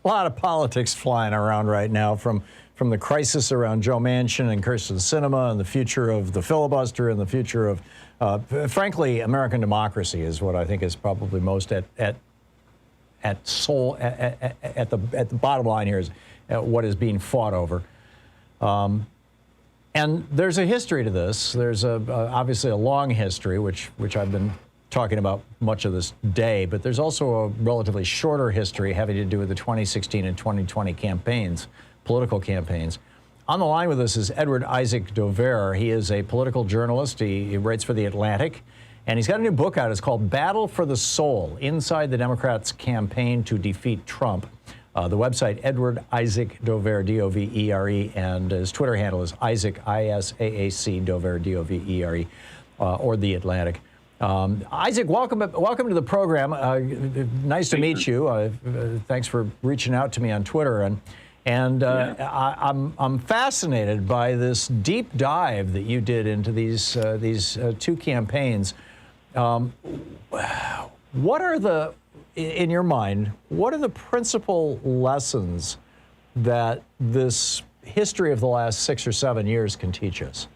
lot of politics flying around right now, from the crisis around Joe Manchin and Kyrsten Sinema, and the future of the filibuster, and the future of, frankly, American democracy is what I think is probably most at the bottom line here, is what is being fought over. And there's a history to this. There's obviously a long history, which I've been talking about much of this day, but there's also a relatively shorter history having to do with the 2016 and 2020 campaigns, political campaigns. On the line with us is Edward Isaac Dovere. He is a political journalist. He writes for The Atlantic, and he's got a new book out. It's called Battle for the Soul: Inside the Democrats' Campaign to Defeat Trump. The website, Edward Isaac Dovere, D-O-V-E-R-E, and his Twitter handle is Isaac, I-S-A-A-C, Dovere, D-O-V-E-R-E, or The Atlantic. Isaac, welcome to the program. Nice to meet you. Thanks for reaching out to me on Twitter. And I'm fascinated by this deep dive that you did into these two campaigns. What are in your mind, what are the principal lessons that this history of the last 6 or 7 years can teach us?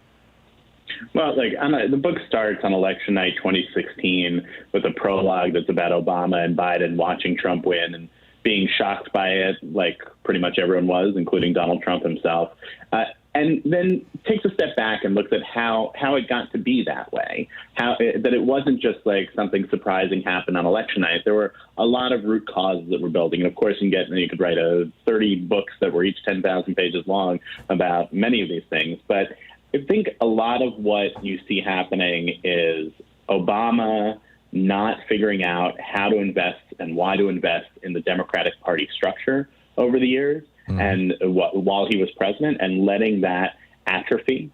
Well, the book starts on election night 2016 with a prologue that's about Obama and Biden watching Trump win and being shocked by it, like pretty much everyone was, including Donald Trump himself. And then takes a step back and looks at how it got to be that way, that it wasn't just like something surprising happened on election night. There were a lot of root causes that were building. And of course, you could write 30 books that were each 10,000 pages long about many of these things. But I think a lot of what you see happening is Obama not figuring out how to invest and why to invest in the Democratic Party structure over the years. And while he was president, and letting that atrophy.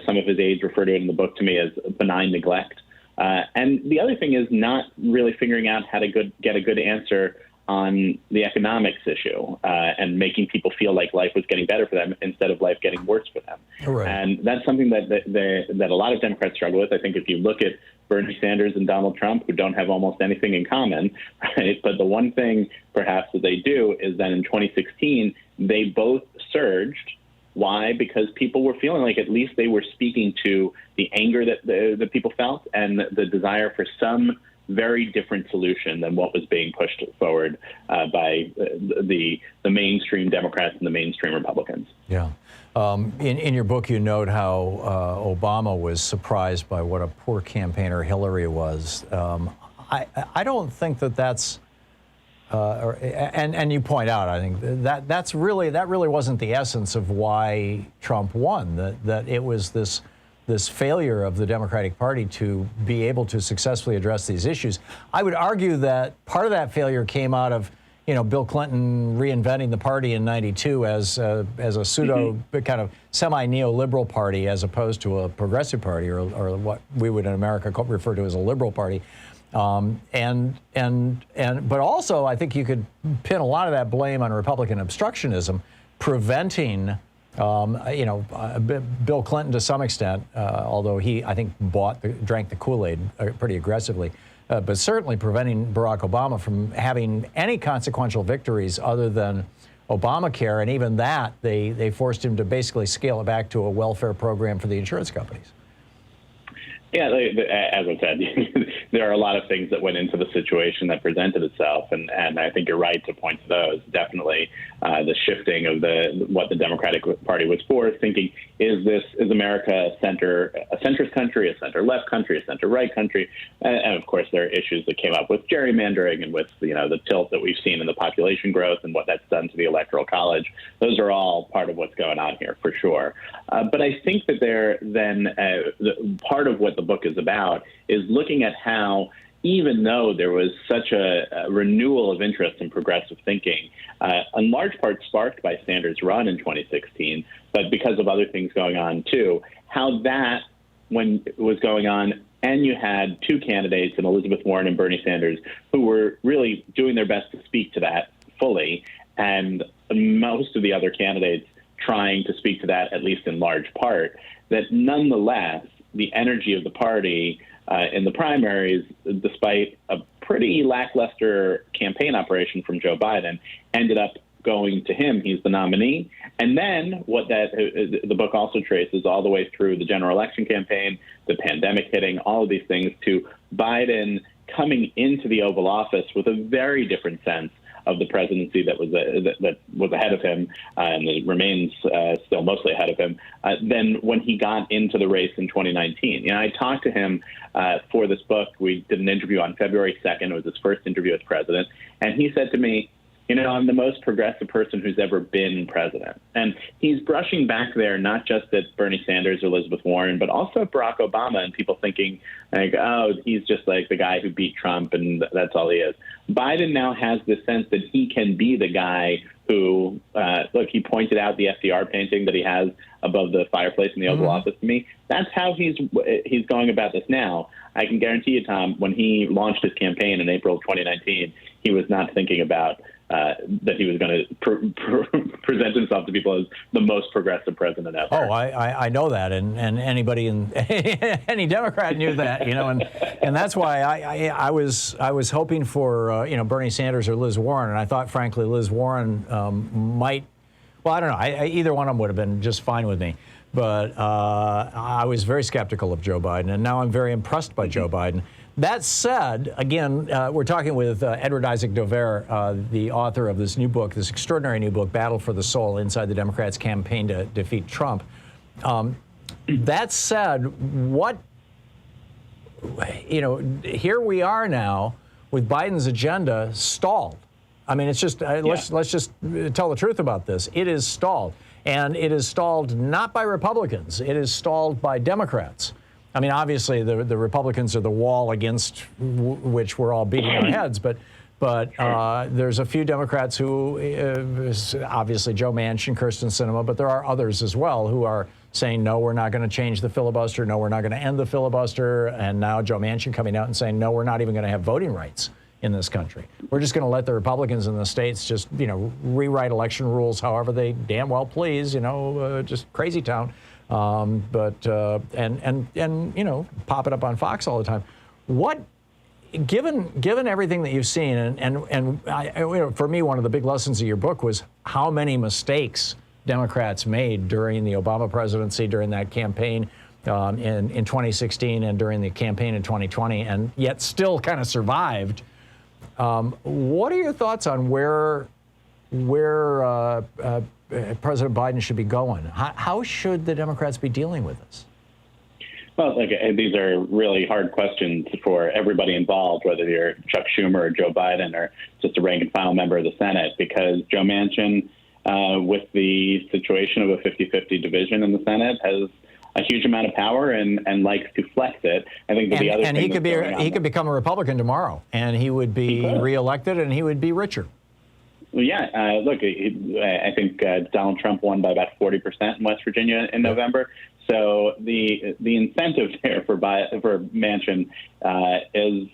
Some of his aides refer to it in the book to me as benign neglect. And the other thing is not really figuring out how to get a good answer on the economics issue and making people feel like life was getting better for them instead of life getting worse for them. Right. And that's something that a lot of Democrats struggle with. I think if you look at Bernie Sanders and Donald Trump, who don't have almost anything in common, right? But the one thing perhaps that they do is that in 2016, they both surged. Why? Because people were feeling like at least they were speaking to the anger that the people felt and the desire for some very different solution than what was being pushed forward by the mainstream Democrats and the mainstream Republicans. Yeah. In your book, you note how Obama was surprised by what a poor campaigner Hillary was. I don't think that's, and you point out, I think that really wasn't the essence of why Trump won. That it was this failure of the Democratic Party to be able to successfully address these issues. I would argue that part of that failure came out of Bill Clinton reinventing the party in '92 as a pseudo kind of semi-neoliberal party as opposed to a progressive party or what we would in America refer to as a liberal party. But also I think you could pin a lot of that blame on Republican obstructionism, preventing Bill Clinton to some extent, although he, I think, drank the Kool-Aid pretty aggressively, but certainly preventing Barack Obama from having any consequential victories other than Obamacare. And even that, they forced him to basically scale it back to a welfare program for the insurance companies. Yeah, as I said, there are a lot of things that went into the situation that presented itself, and I think you're right to point to those. Definitely the shifting of what the Democratic Party was for, thinking, is America a centrist country, a center-left country, a center-right country? And of course, there are issues that came up with gerrymandering and with the tilt that we've seen in the population growth and what that's done to the Electoral College. Those are all part of what's going on here, for sure. But I think that part of what the book is about is looking at how, even though there was such a renewal of interest in progressive thinking, in large part sparked by Sanders' run in 2016, but because of other things going on too, how that, when it was going on, and you had two candidates in Elizabeth Warren and Bernie Sanders who were really doing their best to speak to that fully, and most of the other candidates trying to speak to that, at least in large part, that nonetheless, the energy of the party in the primaries, despite a pretty lackluster campaign operation from Joe Biden, ended up going to him. He's the nominee. And then the book also traces all the way through the general election campaign, the pandemic hitting, all of these things, to Biden coming into the Oval Office with a very different sense of the presidency that was ahead of him, and it remains still mostly ahead of him, than when he got into the race in 2019. You know, I talked to him for this book. We did an interview on February 2nd. It was his first interview as president. And he said to me, you know, I'm the most progressive person who's ever been president. And he's brushing back there, not just at Bernie Sanders or Elizabeth Warren, but also at Barack Obama, and people thinking, like, oh, he's just like the guy who beat Trump and that's all he is. Biden now has this sense that he can be the guy who, look, he pointed out the FDR painting that he has above the fireplace in the Oval Office to me. That's how he's going about this now. I can guarantee you, Tom, when he launched his campaign in April of 2019, he was not thinking about that he was going to present himself to people as the most progressive president ever. Oh, I know that, and anybody in any Democrat knew that, you know, and that's why I was hoping for you know, Bernie Sanders or Liz Warren, and I thought, frankly, Liz Warren might. Well, I don't know. Either one of them would have been just fine with me, but I was very skeptical of Joe Biden, and now I'm very impressed by Joe Biden. That said, again, we're talking with Edward Isaac Dovere, the author of this new book, this extraordinary new book, Battle for the Soul, Inside the Democrats' Campaign to Defeat Trump. That said, here we are now with Biden's agenda stalled. I mean, it's just, let's just tell the truth about this. It is stalled. And it is stalled not by Republicans. It is stalled by Democrats. I mean, obviously, the Republicans are the wall against which we're all beating our heads, but there's a few Democrats who, obviously Joe Manchin, Kyrsten Sinema, but there are others as well who are saying, no, we're not going to change the filibuster, no, we're not going to end the filibuster, and now Joe Manchin coming out and saying, no, we're not even going to have voting rights in this country. We're just going to let the Republicans in the states just, you know, rewrite election rules however they damn well please, you know, just crazy town. And you know, pop it up on Fox all the time. What, given everything that you've seen, and you know, for me, one of the big lessons of your book was how many mistakes Democrats made during the Obama presidency, during that campaign in 2016, and during the campaign in 2020, and yet still kind of survived. What are your thoughts on where President Biden should be going? How should the Democrats be dealing with this? Well, these are really hard questions for everybody involved, whether you're Chuck Schumer or Joe Biden or just a rank and file member of the Senate, because Joe Manchin, with the situation of a 50-50 division in the Senate, has a huge amount of power and likes to flex it. I think that the other thing he could become a Republican tomorrow, and he would be reelected, and he would be richer. Well, yeah. Look, I think Donald Trump won by about 40% in West Virginia in November. So the incentive there for Manchin is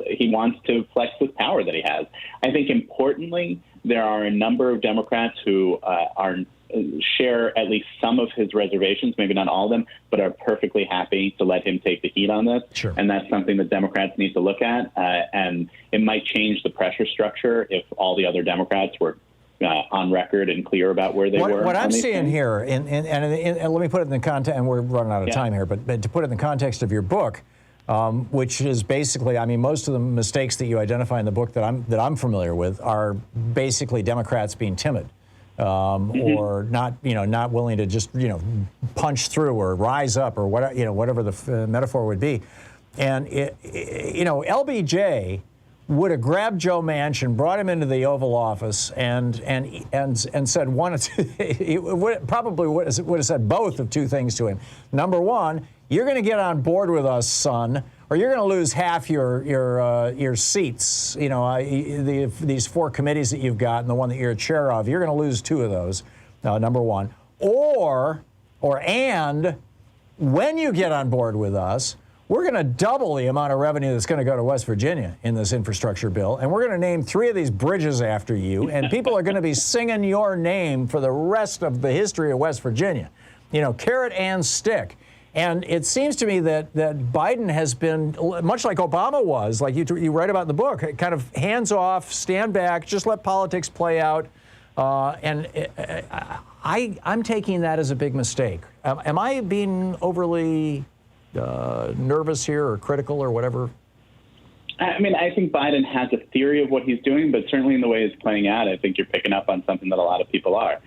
he wants to flex this power that he has. I think importantly, there are a number of Democrats who share at least some of his reservations, maybe not all of them, but are perfectly happy to let him take the heat on this. Sure. And that's something that Democrats need to look at. And it might change the pressure structure if all the other Democrats were on record and clear about where they were. What I'm seeing here, and let me put it in the context, and we're running out of time here, but to put it in the context of your book, which is basically, I mean, most of the mistakes that you identify in the book that I'm familiar with are basically Democrats being timid. Or not willing to just, punch through or rise up or whatever the metaphor would be. And, LBJ would have grabbed Joe Manchin, brought him into the Oval Office, and said he probably would have said both of two things to him. Number one, you're going to get on board with us, son, or you're going to lose half your seats. These four committees that you've got and the one that you're a chair of, you're going to lose two of those, number one. And when you get on board with us, we're going to double the amount of revenue that's going to go to West Virginia in this infrastructure bill, and we're going to name 3 of these bridges after you, and people are going to be singing your name for the rest of the history of West Virginia. Carrot and stick. And it seems to me that Biden has been, much like Obama was, like you write about in the book, kind of hands off, stand back, just let politics play out. And I'm taking that as a big mistake. Am I being overly nervous here or critical or whatever? I mean, I think Biden has a theory of what he's doing, but certainly in the way it's playing out, I think you're picking up on something that a lot of people are.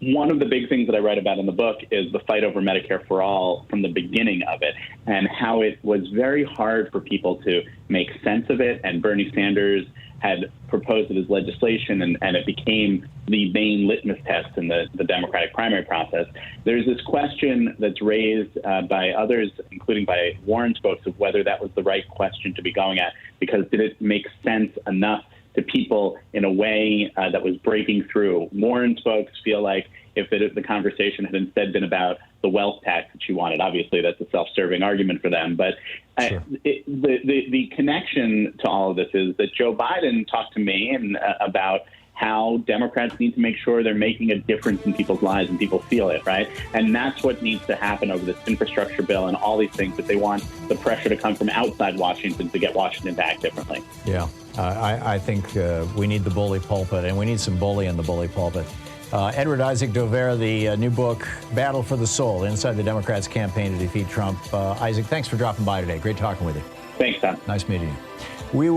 One of the big things that I write about in the book is the fight over Medicare for all from the beginning of it, and how it was very hard for people to make sense of it. And Bernie Sanders had proposed it as legislation, and it became the main litmus test in the Democratic primary process. There's this question that's raised by others, including by Warren's folks, of whether that was the right question to be going at, because did it make sense enough to people in a way that was breaking through. Warren's folks feel like if the conversation had instead been about the wealth tax that she wanted, obviously that's a self-serving argument for them. But sure. The connection to all of this is that Joe Biden talked to me about how Democrats need to make sure they're making a difference in people's lives and people feel it, right? And that's what needs to happen over this infrastructure bill and all these things, that they want the pressure to come from outside Washington to get Washington to act differently. Yeah, I think we need the bully pulpit, and we need some bully in the bully pulpit. Edward Isaac Dovere, the new book, Battle for the Soul, Inside the Democrats' Campaign to Defeat Trump. Isaac, thanks for dropping by today. Great talking with you. Thanks, Tom. Nice meeting you. We will